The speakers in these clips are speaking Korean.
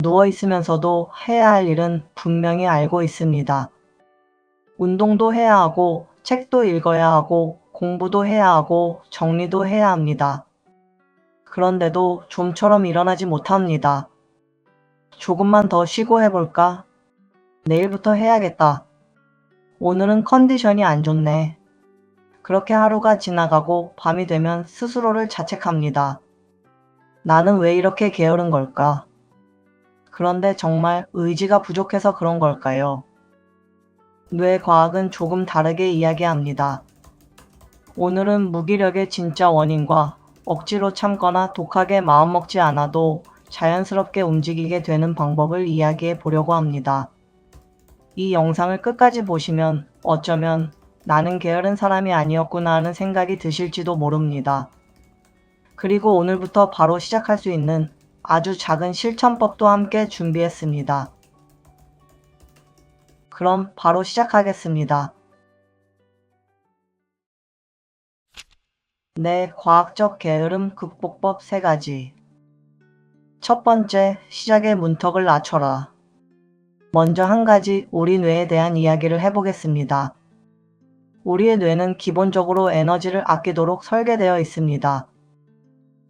누워 있으면서도 해야 할 일은 분명히 알고 있습니다. 운동도 해야 하고, 책도 읽어야 하고, 공부도 해야 하고, 정리도 해야 합니다. 그런데도 좀처럼 일어나지 못합니다. 조금만 더 쉬고 해볼까? 내일부터 해야겠다. 오늘은 컨디션이 안 좋네. 그렇게 하루가 지나가고 밤이 되면 스스로를 자책합니다. 나는 왜 이렇게 게으른 걸까? 그런데 정말 의지가 부족해서 그런 걸까요? 뇌과학은 조금 다르게 이야기합니다. 오늘은 무기력의 진짜 원인과 억지로 참거나 독하게 마음먹지 않아도 자연스럽게 움직이게 되는 방법을 이야기해 보려고 합니다. 이 영상을 끝까지 보시면 어쩌면 나는 게으른 사람이 아니었구나 하는 생각이 드실지도 모릅니다. 그리고 오늘부터 바로 시작할 수 있는 아주 작은 실천법도 함께 준비했습니다. 그럼 바로 시작하겠습니다. 내 과학적 게으름 극복법 3가지. 첫 번째, 시작의 문턱을 낮춰라. 먼저 한 가지 우리 뇌에 대한 이야기를 해보겠습니다. 우리의 뇌는 기본적으로 에너지를 아끼도록 설계되어 있습니다.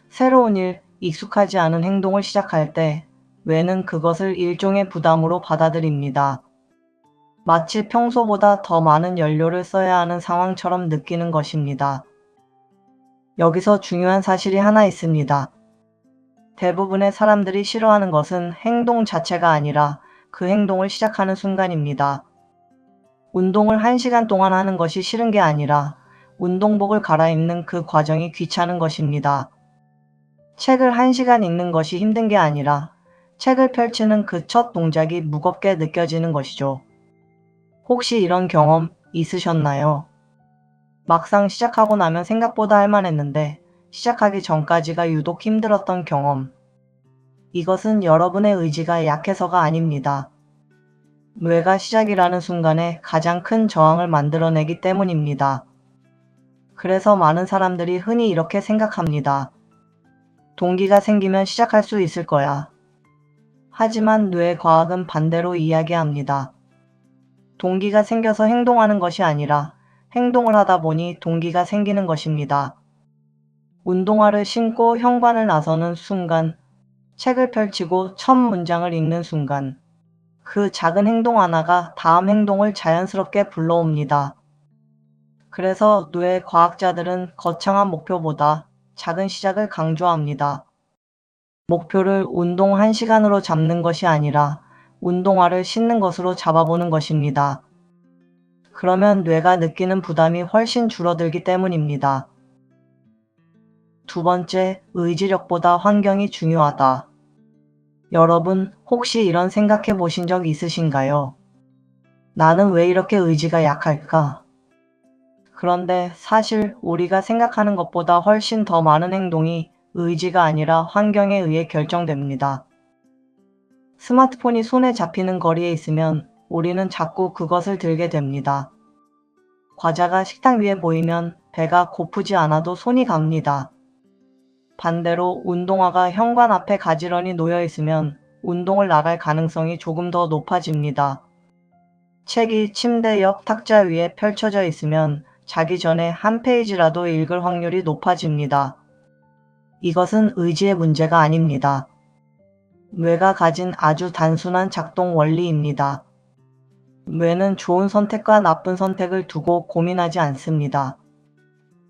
새로운 일, 익숙하지 않은 행동을 시작할 때 뇌는 그것을 일종의 부담으로 받아들입니다. 마치 평소보다 더 많은 연료를 써야 하는 상황처럼 느끼는 것입니다. 여기서 중요한 사실이 하나 있습니다. 대부분의 사람들이 싫어하는 것은 행동 자체가 아니라 그 행동을 시작하는 순간입니다. 운동을 1시간 동안 하는 것이 싫은 게 아니라 운동복을 갈아입는 그 과정이 귀찮은 것입니다. 책을 1시간 읽는 것이 힘든 게 아니라 책을 펼치는 그 첫 동작이 무겁게 느껴지는 것이죠. 혹시 이런 경험 있으셨나요? 막상 시작하고 나면 생각보다 할만했는데 시작하기 전까지가 유독 힘들었던 경험. 이것은 여러분의 의지가 약해서가 아닙니다. 뇌가 시작이라는 순간에 가장 큰 저항을 만들어내기 때문입니다. 그래서 많은 사람들이 흔히 이렇게 생각합니다. 동기가 생기면 시작할 수 있을 거야. 하지만 뇌과학은 반대로 이야기합니다. 동기가 생겨서 행동하는 것이 아니라 행동을 하다 보니 동기가 생기는 것입니다. 운동화를 신고 현관을 나서는 순간, 책을 펼치고 첫 문장을 읽는 순간, 그 작은 행동 하나가 다음 행동을 자연스럽게 불러옵니다. 그래서 뇌 과학자들은 거창한 목표보다 작은 시작을 강조합니다. 목표를 운동 1시간으로 잡는 것이 아니라 운동화를 신는 것으로 잡아보는 것입니다. 그러면 뇌가 느끼는 부담이 훨씬 줄어들기 때문입니다. 두 번째, 의지력보다 환경이 중요하다. 여러분, 혹시 이런 생각해 보신 적 있으신가요? 나는 왜 이렇게 의지가 약할까? 그런데 사실 우리가 생각하는 것보다 훨씬 더 많은 행동이 의지가 아니라 환경에 의해 결정됩니다. 스마트폰이 손에 잡히는 거리에 있으면 우리는 자꾸 그것을 들게 됩니다. 과자가 식탁 위에 보이면 배가 고프지 않아도 손이 갑니다. 반대로 운동화가 현관 앞에 가지런히 놓여 있으면 운동을 나갈 가능성이 조금 더 높아집니다. 책이 침대 옆 탁자 위에 펼쳐져 있으면 자기 전에 한 페이지라도 읽을 확률이 높아집니다. 이것은 의지의 문제가 아닙니다. 뇌가 가진 아주 단순한 작동 원리입니다. 뇌는 좋은 선택과 나쁜 선택을 두고 고민하지 않습니다.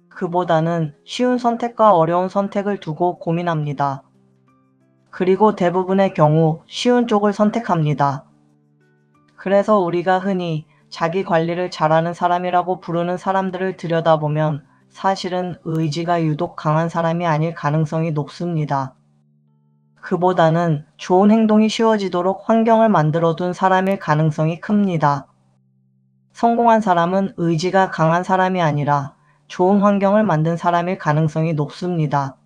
그보다는 쉬운 선택과 어려운 선택을 두고 고민합니다. 그리고 대부분의 경우 쉬운 쪽을 선택합니다. 그래서 우리가 흔히 자기 관리를 잘하는 사람이라고 부르는 사람들을 들여다보면 사실은 의지가 유독 강한 사람이 아닐 가능성이 높습니다. 그보다는 좋은 행동이 쉬워지도록 환경을 만들어둔 사람일 가능성이 큽니다. 성공한 사람은 의지가 강한 사람이 아니라 좋은 환경을 만든 사람일 가능성이 높습니다.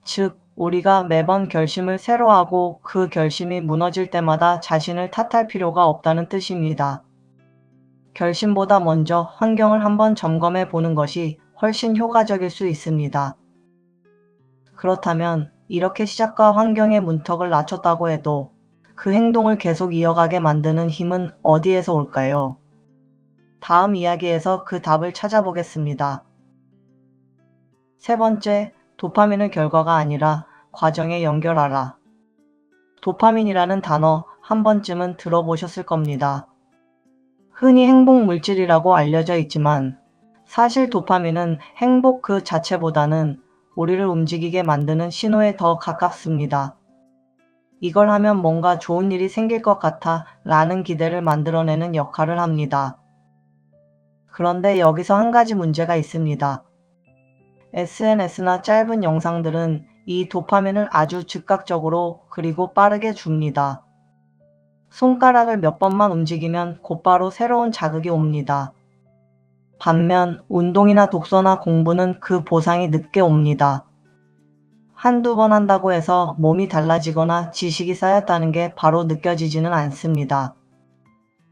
즉, 우리가 매번 결심을 새로 하고 그 결심이 무너질 때마다 자신을 탓할 필요가 없다는 뜻입니다. 결심보다 먼저 환경을 한번 점검해 보는 것이 훨씬 효과적일 수 있습니다. 그렇다면 이렇게 시작과 환경의 문턱을 낮췄다고 해도 그 행동을 계속 이어가게 만드는 힘은 어디에서 올까요? 다음 이야기에서 그 답을 찾아보겠습니다. 세 번째, 도파민을 결과가 아니라 과정에 연결하라. 도파민이라는 단어 한 번쯤은 들어보셨을 겁니다. 흔히 행복 물질이라고 알려져 있지만 사실 도파민은 행복 그 자체보다는 우리를 움직이게 만드는 신호에 더 가깝습니다. 이걸 하면 뭔가 좋은 일이 생길 것 같아 라는 기대를 만들어내는 역할을 합니다. 그런데 여기서 한 가지 문제가 있습니다. SNS나 짧은 영상들은 이 도파민을 아주 즉각적으로 그리고 빠르게 줍니다. 손가락을 몇 번만 움직이면 곧바로 새로운 자극이 옵니다. 반면 운동이나 독서나 공부는 그 보상이 늦게 옵니다. 한두 번 한다고 해서 몸이 달라지거나 지식이 쌓였다는 게 바로 느껴지지는 않습니다.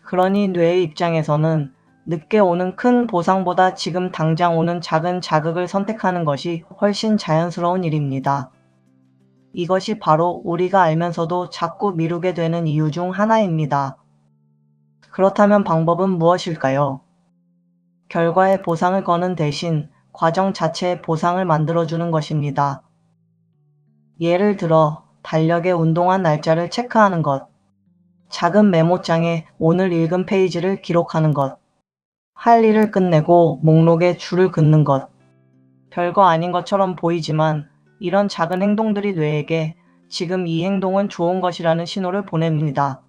그러니 뇌의 입장에서는 늦게 오는 큰 보상보다 지금 당장 오는 작은 자극을 선택하는 것이 훨씬 자연스러운 일입니다. 이것이 바로 우리가 알면서도 자꾸 미루게 되는 이유 중 하나입니다. 그렇다면 방법은 무엇일까요? 결과의 보상을 거는 대신 과정 자체의 보상을 만들어주는 것입니다. 예를 들어 달력에 운동한 날짜를 체크하는 것, 작은 메모장에 오늘 읽은 페이지를 기록하는 것, 할 일을 끝내고 목록에 줄을 긋는 것. 별거 아닌 것처럼 보이지만 이런 작은 행동들이 뇌에게 지금 이 행동은 좋은 것이라는 신호를 보냅니다.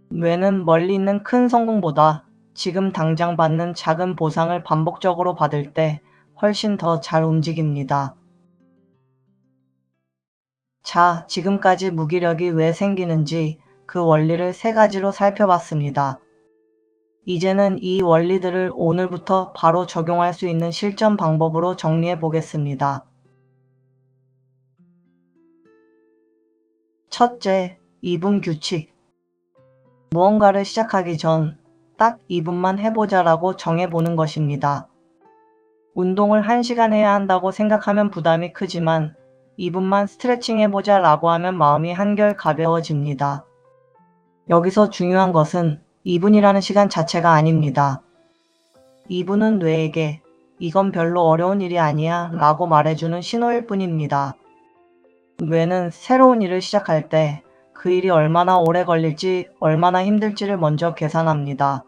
뇌는 멀리 있는 큰 성공보다 지금 당장 받는 작은 보상을 반복적으로 받을 때 훨씬 더 잘 움직입니다. 자, 지금까지 무기력이 왜 생기는지 그 원리를 세 가지로 살펴봤습니다. 이제는 이 원리들을 오늘부터 바로 적용할 수 있는 실전 방법으로 정리해 보겠습니다. 첫째, 2분 규칙. 무언가를 시작하기 전 딱 2분만 해보자라고 정해보는 것입니다. 운동을 1시간 해야 한다고 생각하면 부담이 크지만 2분만 스트레칭 해보자 라고 하면 마음이 한결 가벼워집니다. 여기서 중요한 것은 2분이라는 시간 자체가 아닙니다. 2분은 뇌에게 이건 별로 어려운 일이 아니야 라고 말해주는 신호일 뿐입니다. 뇌는 새로운 일을 시작할 때 그 일이 얼마나 오래 걸릴지, 얼마나 힘들지를 먼저 계산합니다.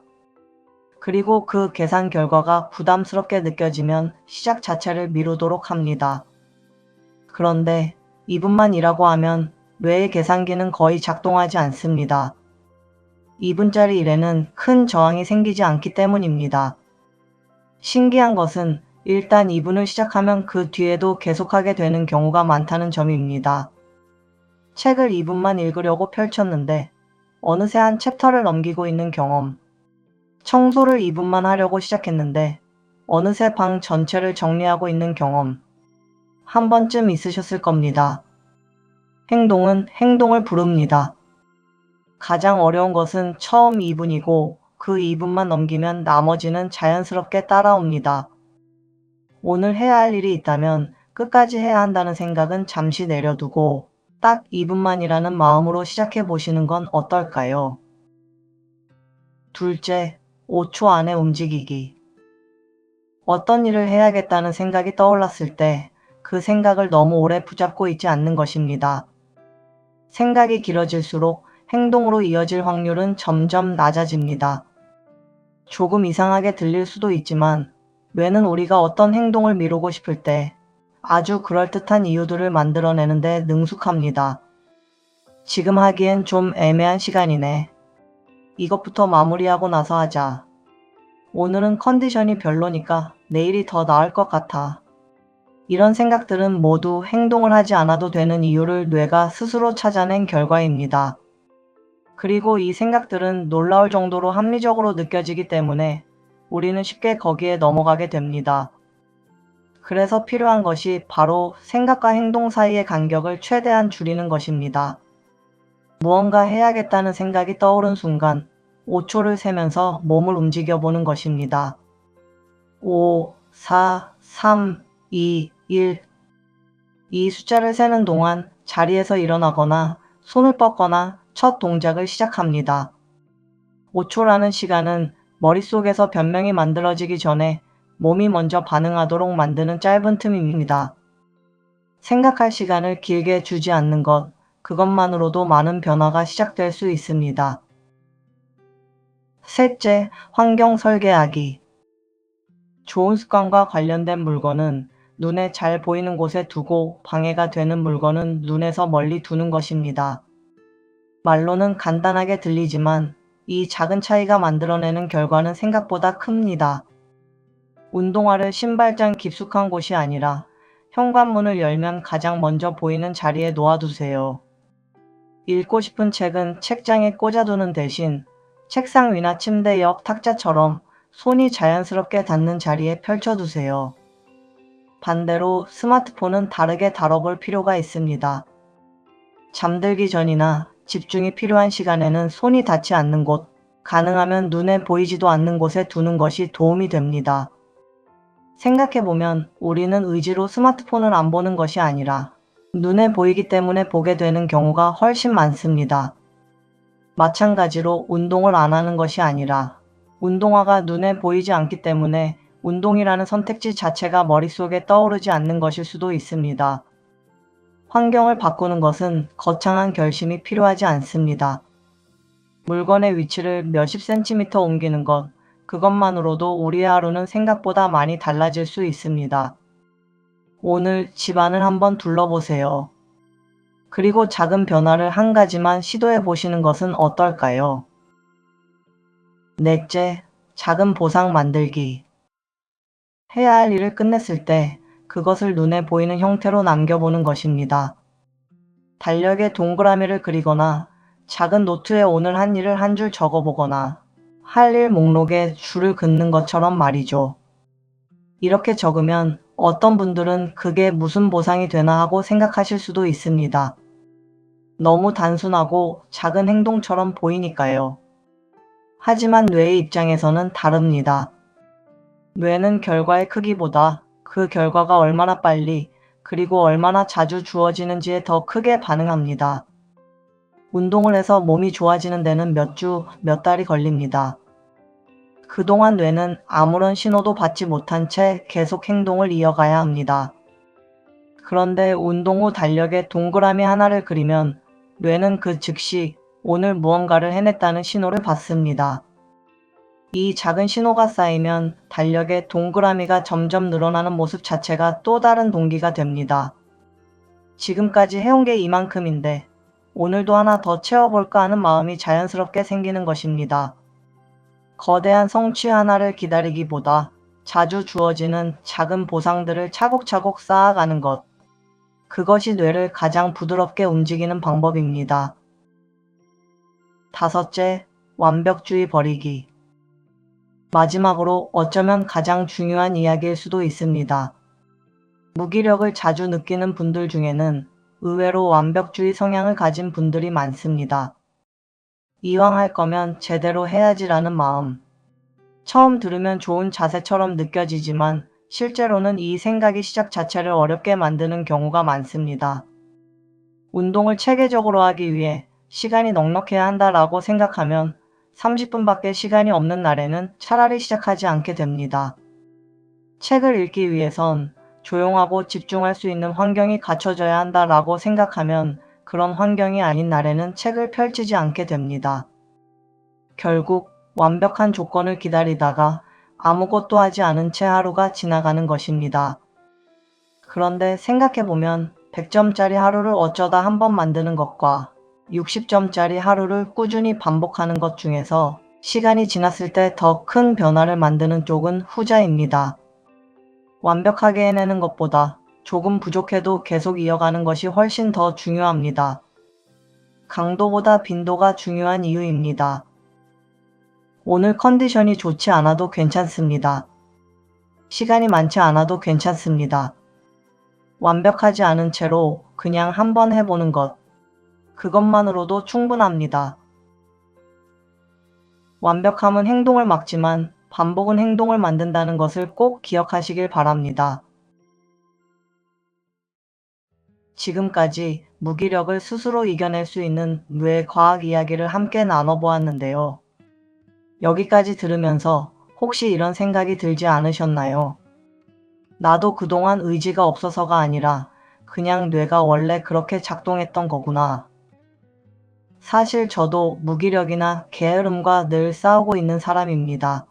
그리고 그 계산 결과가 부담스럽게 느껴지면 시작 자체를 미루도록 합니다. 그런데 2분만 일하고 하면 뇌의 계산기는 거의 작동하지 않습니다. 2분짜리 일에는 큰 저항이 생기지 않기 때문입니다. 신기한 것은 일단 2분을 시작하면 그 뒤에도 계속하게 되는 경우가 많다는 점입니다. 책을 2분만 읽으려고 펼쳤는데 어느새 한 챕터를 넘기고 있는 경험. 청소를 2분만 하려고 시작했는데 어느새 방 전체를 정리하고 있는 경험. 한 번쯤 있으셨을 겁니다. 행동은 행동을 부릅니다. 가장 어려운 것은 처음 2분이고 그 2분만 넘기면 나머지는 자연스럽게 따라옵니다. 오늘 해야 할 일이 있다면 끝까지 해야 한다는 생각은 잠시 내려두고 딱 2분만이라는 마음으로 시작해 보시는 건 어떨까요? 둘째, 5초 안에 움직이기. 어떤 일을 해야겠다는 생각이 떠올랐을 때 그 생각을 너무 오래 붙잡고 있지 않는 것입니다. 생각이 길어질수록 행동으로 이어질 확률은 점점 낮아집니다. 조금 이상하게 들릴 수도 있지만 뇌는 우리가 어떤 행동을 미루고 싶을 때 아주 그럴듯한 이유들을 만들어내는데 능숙합니다. 지금 하기엔 좀 애매한 시간이네. 이것부터 마무리하고 나서 하자. 오늘은 컨디션이 별로니까 내일이 더 나을 것 같아. 이런 생각들은 모두 행동을 하지 않아도 되는 이유를 뇌가 스스로 찾아낸 결과입니다. 그리고 이 생각들은 놀라울 정도로 합리적으로 느껴지기 때문에 우리는 쉽게 거기에 넘어가게 됩니다. 그래서 필요한 것이 바로 생각과 행동 사이의 간격을 최대한 줄이는 것입니다. 무언가 해야겠다는 생각이 떠오른 순간 5초를 세면서 몸을 움직여 보는 것입니다. 5, 4, 3, 2, 1. 이 숫자를 세는 동안 자리에서 일어나거나 손을 뻗거나 첫 동작을 시작합니다. 5초라는 시간은 머릿속에서 변명이 만들어지기 전에 몸이 먼저 반응하도록 만드는 짧은 틈입니다. 생각할 시간을 길게 주지 않는 것, 그것만으로도 많은 변화가 시작될 수 있습니다. 셋째, 환경 설계하기. 좋은 습관과 관련된 물건은 눈에 잘 보이는 곳에 두고 방해가 되는 물건은 눈에서 멀리 두는 것입니다. 말로는 간단하게 들리지만 이 작은 차이가 만들어내는 결과는 생각보다 큽니다. 운동화를 신발장 깊숙한 곳이 아니라 현관문을 열면 가장 먼저 보이는 자리에 놓아두세요. 읽고 싶은 책은 책장에 꽂아두는 대신 책상 위나 침대 옆 탁자처럼 손이 자연스럽게 닿는 자리에 펼쳐두세요. 반대로 스마트폰은 다르게 다뤄볼 필요가 있습니다. 잠들기 전이나 집중이 필요한 시간에는 손이 닿지 않는 곳, 가능하면 눈에 보이지도 않는 곳에 두는 것이 도움이 됩니다. 생각해보면 우리는 의지로 스마트폰을 안 보는 것이 아니라 눈에 보이기 때문에 보게 되는 경우가 훨씬 많습니다. 마찬가지로 운동을 안 하는 것이 아니라 운동화가 눈에 보이지 않기 때문에 운동이라는 선택지 자체가 머릿속에 떠오르지 않는 것일 수도 있습니다. 환경을 바꾸는 것은 거창한 결심이 필요하지 않습니다. 물건의 위치를 몇십 센티미터 옮기는 것, 그것만으로도 우리의 하루는 생각보다 많이 달라질 수 있습니다. 오늘 집안을 한번 둘러보세요. 그리고 작은 변화를 한 가지만 시도해 보시는 것은 어떨까요? 넷째, 작은 보상 만들기. 해야 할 일을 끝냈을 때 그것을 눈에 보이는 형태로 남겨보는 것입니다. 달력에 동그라미를 그리거나 작은 노트에 오늘 한 일을 한 줄 적어보거나 할 일 목록에 줄을 긋는 것처럼 말이죠. 이렇게 적으면 어떤 분들은 그게 무슨 보상이 되나 하고 생각하실 수도 있습니다. 너무 단순하고 작은 행동처럼 보이니까요. 하지만 뇌의 입장에서는 다릅니다. 뇌는 결과의 크기보다 그 결과가 얼마나 빨리 그리고 얼마나 자주 주어지는지에 더 크게 반응합니다. 운동을 해서 몸이 좋아지는 데는 몇 주, 몇 달이 걸립니다. 그동안 뇌는 아무런 신호도 받지 못한 채 계속 행동을 이어가야 합니다. 그런데 운동 후 달력에 동그라미 하나를 그리면 뇌는 그 즉시 오늘 무언가를 해냈다는 신호를 받습니다. 이 작은 신호가 쌓이면 달력에 동그라미가 점점 늘어나는 모습 자체가 또 다른 동기가 됩니다. 지금까지 해온 게 이만큼인데 오늘도 하나 더 채워볼까 하는 마음이 자연스럽게 생기는 것입니다. 거대한 성취 하나를 기다리기보다 자주 주어지는 작은 보상들을 차곡차곡 쌓아가는 것. 그것이 뇌를 가장 부드럽게 움직이는 방법입니다. 다섯째, 완벽주의 버리기. 마지막으로 어쩌면 가장 중요한 이야기일 수도 있습니다. 무기력을 자주 느끼는 분들 중에는 의외로 완벽주의 성향을 가진 분들이 많습니다. 이왕 할 거면 제대로 해야지라는 마음. 처음 들으면 좋은 자세처럼 느껴지지만 실제로는 이 생각이 시작 자체를 어렵게 만드는 경우가 많습니다. 운동을 체계적으로 하기 위해 시간이 넉넉해야 한다라고 생각하면 30분밖에 시간이 없는 날에는 차라리 시작하지 않게 됩니다. 책을 읽기 위해선 조용하고 집중할 수 있는 환경이 갖춰져야 한다라고 생각하면 그런 환경이 아닌 날에는 책을 펼치지 않게 됩니다. 결국 완벽한 조건을 기다리다가 아무것도 하지 않은 채 하루가 지나가는 것입니다. 그런데 생각해보면 100점짜리 하루를 어쩌다 한 번 만드는 것과 60점짜리 하루를 꾸준히 반복하는 것 중에서 시간이 지났을 때 더 큰 변화를 만드는 쪽은 후자입니다. 완벽하게 해내는 것보다 조금 부족해도 계속 이어가는 것이 훨씬 더 중요합니다. 강도보다 빈도가 중요한 이유입니다. 오늘 컨디션이 좋지 않아도 괜찮습니다. 시간이 많지 않아도 괜찮습니다. 완벽하지 않은 채로 그냥 한번 해보는 것. 그것만으로도 충분합니다. 완벽함은 행동을 막지만 반복은 행동을 만든다는 것을 꼭 기억하시길 바랍니다. 지금까지 무기력을 스스로 이겨낼 수 있는 뇌 과학 이야기를 함께 나눠보았는데요. 여기까지 들으면서 혹시 이런 생각이 들지 않으셨나요? 나도 그동안 의지가 없어서가 아니라 그냥 뇌가 원래 그렇게 작동했던 거구나. 사실 저도 무기력이나 게으름과 늘 싸우고 있는 사람입니다.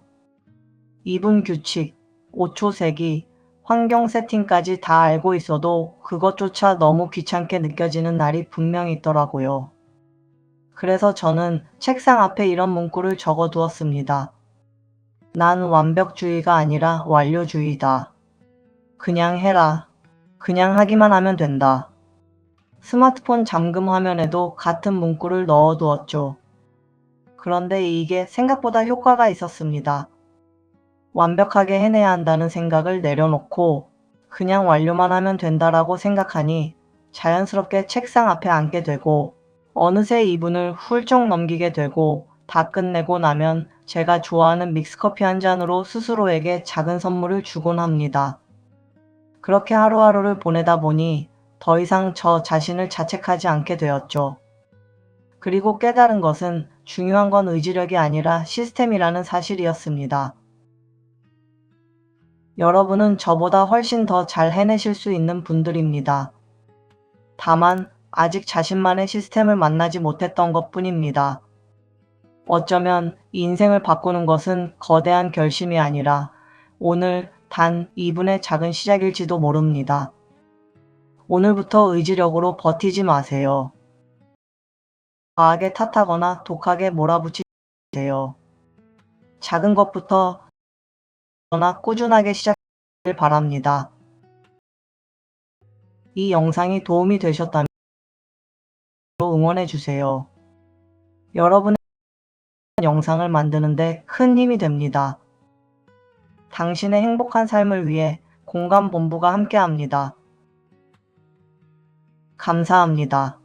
2분 규칙, 5초 세기, 환경 세팅까지 다 알고 있어도 그것조차 너무 귀찮게 느껴지는 날이 분명히 있더라고요. 그래서 저는 책상 앞에 이런 문구를 적어 두었습니다. 난 완벽주의가 아니라 완료주의다. 그냥 해라. 그냥 하기만 하면 된다. 스마트폰 잠금 화면에도 같은 문구를 넣어 두었죠. 그런데 이게 생각보다 효과가 있었습니다. 완벽하게 해내야 한다는 생각을 내려놓고 그냥 완료만 하면 된다라고 생각하니 자연스럽게 책상 앞에 앉게 되고 어느새 2분을 훌쩍 넘기게 되고 다 끝내고 나면 제가 좋아하는 믹스커피 한 잔으로 스스로에게 작은 선물을 주곤 합니다. 그렇게 하루하루를 보내다 보니 더 이상 저 자신을 자책하지 않게 되었죠. 그리고 깨달은 것은 중요한 건 의지력이 아니라 시스템이라는 사실이었습니다. 여러분은 저보다 훨씬 더 잘 해내실 수 있는 분들입니다. 다만 아직 자신만의 시스템을 만나지 못했던 것뿐입니다. 어쩌면 인생을 바꾸는 것은 거대한 결심이 아니라 오늘 단 2분의 작은 시작일지도 모릅니다. 오늘부터 의지력으로 버티지 마세요. 과하게 탓하거나 독하게 몰아붙이지 마세요. 작은 것부터 나 꾸준하게 시작하길 바랍니다. 이 영상이 도움이 되셨다면 응원해주세요. 여러분의 영상을 만드는데 큰 힘이 됩니다. 당신의 행복한 삶을 위해 공감본부가 함께합니다. 감사합니다.